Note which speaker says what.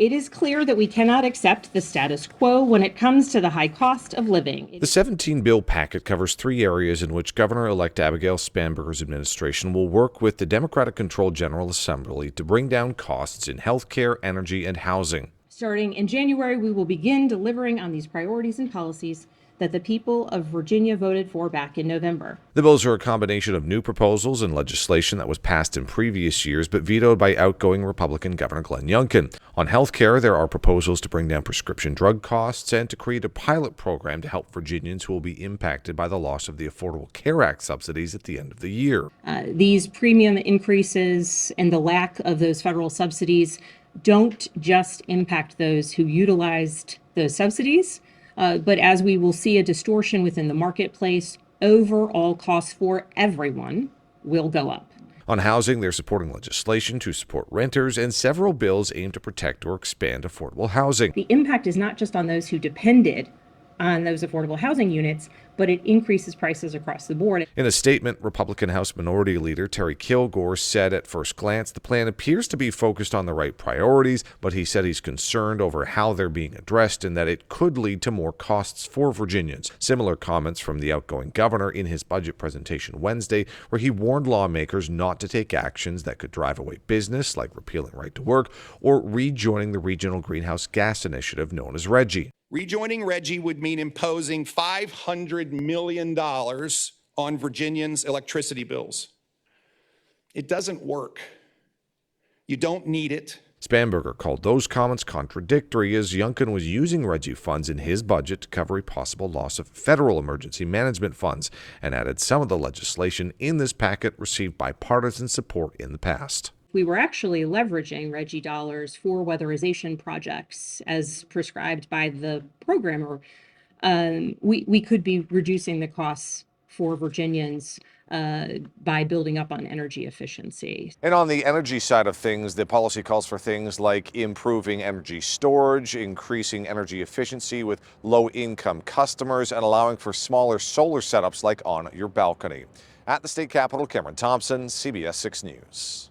Speaker 1: It is clear that we cannot accept the status quo when it comes to the high cost of living.
Speaker 2: The 17-bill packet covers 3 areas in which Governor-elect Abigail Spanberger's administration will work with the Democratic-controlled General Assembly to bring down costs in health care, energy, and housing.
Speaker 1: Starting in January, we will begin delivering on these priorities and policies that the people of Virginia voted for back in November.
Speaker 2: The bills are a combination of new proposals and legislation that was passed in previous years but vetoed by outgoing Republican Governor Glenn Youngkin. On health care, there are proposals to bring down prescription drug costs and to create a pilot program to help Virginians who will be impacted by the loss of the Affordable Care Act subsidies at the end of the year.
Speaker 1: These premium increases and the lack of those federal subsidies don't just impact those who utilized those subsidies, but as we will see a distortion within the marketplace, overall costs for everyone will go up.
Speaker 2: On housing, they're supporting legislation to support renters and several bills aimed to protect or expand affordable housing.
Speaker 1: The impact is not just on those who depended on those affordable housing units, but it increases prices across the board.
Speaker 2: In a statement, Republican House Minority Leader Terry Kilgore said at first glance the plan appears to be focused on the right priorities, but he said he's concerned over how they're being addressed and that it could lead to more costs for Virginians. Similar comments from the outgoing governor in his budget presentation Wednesday, where he warned lawmakers not to take actions that could drive away business, like repealing right to work or rejoining the regional greenhouse gas initiative known as RGGI.
Speaker 3: Rejoining RGGI would mean imposing $500 million on Virginians' electricity bills. It doesn't work. You don't need it.
Speaker 2: Spanberger called those comments contradictory as Youngkin was using RGGI funds in his budget to cover a possible loss of federal emergency management funds and added some of the legislation in this packet received bipartisan support in the past.
Speaker 1: We were actually leveraging RGGI dollars for weatherization projects as prescribed by the programmer. We could be reducing the costs for Virginians by building up on energy efficiency.
Speaker 2: And on the energy side of things, the policy calls for things like improving energy storage, increasing energy efficiency with low-income customers, and allowing for smaller solar setups like on your balcony. At the state capitol, Cameron Thompson, CBS 6 News.